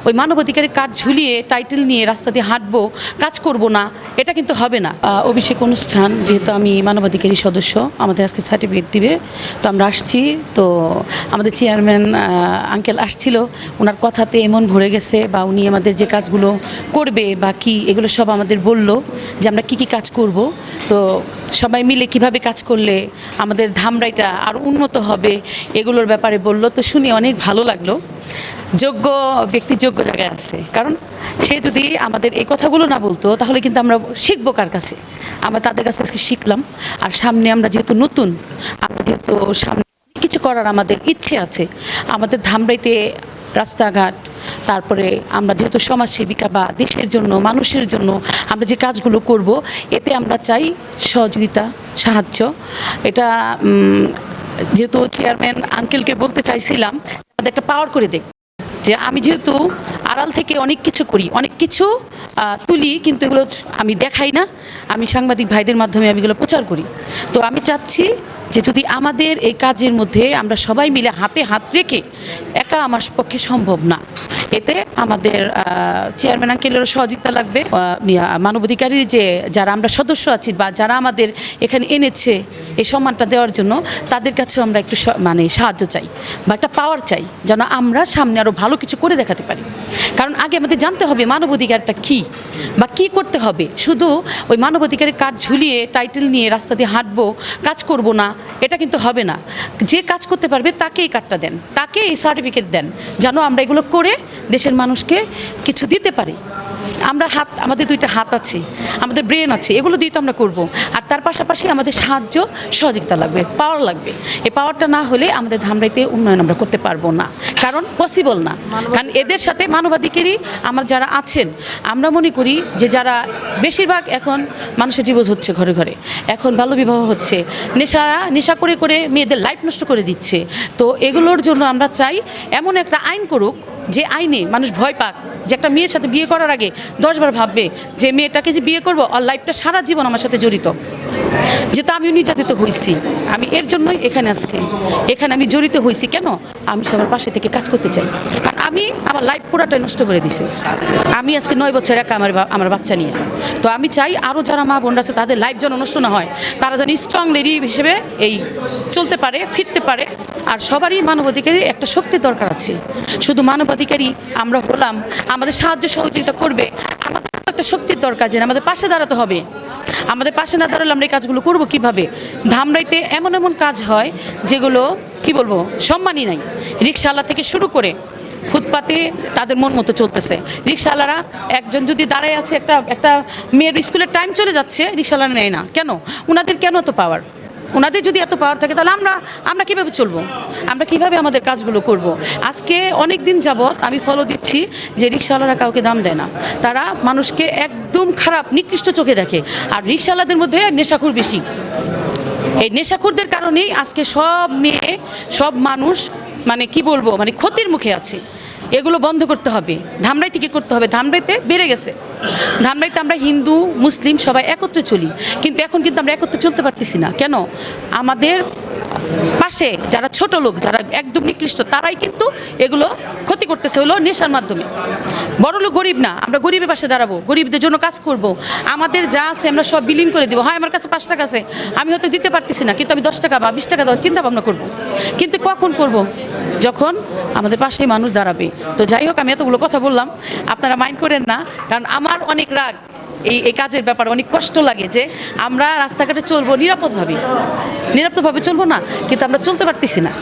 ওই মানবাধিকারের কার্ড ঝুলিয়ে টাইটেল নিয়ে রাস্তা দিয়ে হাঁটবো, কাজ করব না, এটা কিন্তু হবে না। অভিষেক অনুষ্ঠান, যেহেতু আমি মানবাধিকারী সদস্য, আমাদের আজকে সার্টিফিকেট দিবে, তো আমরা আসছি। তো আমাদের চেয়ারম্যান আঙ্কেল আসছিল, ওনার কথাতে এমন ভরে গেছে, বা উনি আমাদের যে কাজগুলো করবে বা কি এগুলো সব আমাদের বলল যে আমরা কি কি কাজ করব। তো সবাই মিলে কিভাবে কাজ করলে আমাদের ধামরাইটা আরও উন্নত হবে এগুলোর ব্যাপারে বলল। তো শুনে অনেক ভালো লাগলো। যোগ্য ব্যক্তি যোগ্য জায়গায় আছে, কারণ সে যদি আমাদের এই কথাগুলো না বলতো তাহলে কিন্তু আমরা শিখবো কার কাছে? আমরা তাদের কাছে আজকে শিখলাম। আর সামনে আমরা যেহেতু নতুন, আমরা যেহেতু সামনে কিছু করার আমাদের ইচ্ছে আছে, আমাদের ধামরাইতে রাস্তাঘাট, তারপরে আমরা যেহেতু সমাজসেবিকা বা দেশের জন্য মানুষের জন্য আমরা যে কাজগুলো করব, এতে আমরা চাই সহযোগিতা, সাহায্য। এটা যেহেতু চেয়ারম্যান আঙ্কেলকে বলতে চাইছিলাম আমাদের একটা পাওয়ার করে দেখ, যে আমি যেহেতু আড়াল থেকে অনেক কিছু করি, অনেক কিছু তুলি, কিন্তু এগুলো আমি দেখাই না, আমি সাংবাদিক ভাইদের মাধ্যমে আমি এগুলো প্রচার করি। তো আমি চাচ্ছি যে যদি আমাদের এই কাজের মধ্যে আমরা সবাই মিলে হাতে হাত রেখে, একা আমার পক্ষে সম্ভব না, এতে আমাদের চেয়ারম্যান আঙ্কেলেরও সহযোগিতা লাগবে। মানবাধিকারীর যে যারা আমরা সদস্য আছি বা যারা আমাদের এখানে এনেছে এই সম্মানটা দেওয়ার জন্য, তাদের কাছেও আমরা একটু মানে সাহায্য চাই বা একটা পাওয়ার চাই, যেন আমরা সামনে আরও ভালো কিছু করে দেখাতে পারি। কারণ আগে আমাদের জানতে হবে মানবাধিকারটা কী বা কী করতে হবে। শুধু ওই মানবাধিকারের কার্ড ঝুলিয়ে টাইটেল নিয়ে রাস্তা দিয়ে হাঁটবো, কাজ করব না, এটা কিন্তু হবে না। যে কাজ করতে পারবে তাকে এই কার্ডটা দেন, তাকে এই সার্টিফিকেট দেন, যেন আমরা এগুলো করে দেশের মানুষকে কিছু দিতে পারি। আমরা আমাদের দুইটা হাত আছে, আমাদের ব্রেন আছে, এগুলো দিয়ে তো আমরা করব। আর তার পাশাপাশি আমাদের সাহায্য সহযোগিতা লাগবে, পাওয়ার লাগবে। এই পাওয়ারটা না হলে আমাদের ধামরাইতে উন্নয়ন আমরা করতে পারবো না, কারণ পসিবল না। কারণ এদের সাথে মানবাধিকারী আমার যারা আছেন, আমরা মনে করি যে যারা বেশিরভাগ এখন মানুষের ডিভোর্স হচ্ছে ঘরে ঘরে, এখন বাল্যবিবাহ হচ্ছে, নেশা করে করে মেয়েদের লাইফ নষ্ট করে দিচ্ছে। তো এগুলোর জন্য আমরা চাই এমন একটা আইন করুক যে আইনে মানুষ ভয় পাক, যে একটা মেয়ের সাথে বিয়ে করার আগে 10 বার ভাববে যে মেয়েটাকে যে বিয়ে করবো আর লাইফটা সারা জীবন আমার সাথে জড়িত। যেটা আমিও নির্যাতিত হয়েছি, আমি এর জন্যই এখানে আজকে এখানে আমি জড়িত হয়েছি। কেন? আমি সবার পাশে থেকে কাজ করতে চাই, কারণ আমি আমার লাইফ পুরাটাই নষ্ট করে দিছি। আমি আজকে 9 বছর একা আমার বাচ্চা নিয়ে। তো আমি চাই আরও যারা মা বোনরা আছে তাদের লাইফ যেন নষ্ট না হয়, তারা যেন স্ট্রং লেডি হিসেবে এই চলতে পারে, ফিরতে পারে। আর সবারই মানবাধিকারী একটা শক্তির দরকার আছে। শুধু মানবাধিকারী আমরা হলাম, আমাদের সাহায্য সহযোগিতা করবে, আমাদের একটা শক্তির দরকার, যে আমাদের পাশে দাঁড়াতে হবে। আমাদের পাশে না দাঁড়ালে আমরা এই কাজগুলো করবো কীভাবে? ধামরাইতে এমন এমন কাজ হয় যেগুলো কি বলবো, সম্মানই নাই। রিক্সাওয়ালা থেকে শুরু করে ফুটপাতে তাদের মন মতো চলতেছে। রিক্সাওয়ালারা একজন যদি দাঁড়ায় আছে, একটা মেয়ের স্কুলের টাইম চলে যাচ্ছে, রিক্সাওয়ালা নেয় না কেন? ওনাদের কেন এত পাওয়ার? ওনাদের যদি এত পাওয়ার থাকে তাহলে আমরা কীভাবে চলবো? আমরা কিভাবে আমাদের কাজগুলো করব? আজকে অনেক দিন যাবৎ আমি ফলো দিচ্ছি যে রিক্সাওয়ালারা কাউকে দাম দেয় না, তারা মানুষকে একদম খারাপ নিকৃষ্ট চোখে দেখে। আর রিক্সাওয়ালাদের মধ্যে নেশাখোর বেশি। এই নেশাখোরদের কারণেই আজকে সব মেয়ে, সব মানুষ মানে কি বলবো, মানে ক্ষতির মুখে আছে। এগুলো বন্ধ করতে হবে, ধামরাই থেকে করতে হবে। ধামরাইতে বেড়ে গেছে, ধামরাইতে আমরা হিন্দু মুসলিম সবাই একত্রে চলি, কিন্তু এখন কিন্তু আমরা একত্রে চলতে পারতেছি না। কেন? আমাদের পাশে যারা ছোট লোক, যারা একদম নিকৃষ্ট, তারাই কিন্তু এগুলো ক্ষতি করতেছে, হলো নেশার মাধ্যমে। বড় লোক গরিব না, আমরা গরিবের পাশে দাঁড়াবো, গরিবদের জন্য কাজ করব। আমাদের যা আছে আমরা সব বিলীন করে দেবো। হয় আমার কাছে 5 টাকা আছে, আমি হয়তো দিতে পারতেছি না, কিন্তু আমি 10 টাকা বা 20 টাকা দেওয়ার চিন্তা ভাবনা করবো। কিন্তু কখন করব? যখন আমাদের পাশে মানুষ দাঁড়াবে। তো যাই হোক, আমি এতগুলো কথা বললাম, আপনারা মাইন্ড করেন না, কারণ আমার অনেক রাগ। এই কাজের ব্যাপারে অনেক কষ্ট লাগে যে আমরা রাস্তাঘাটে চলবো নিরাপদভাবে চলবো না, কিন্তু আমরা চলতে পারতেছি না।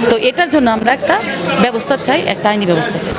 তো এটার জন্য আমরা একটা ব্যবস্থা চাই, একটা আইনি ব্যবস্থা চাই।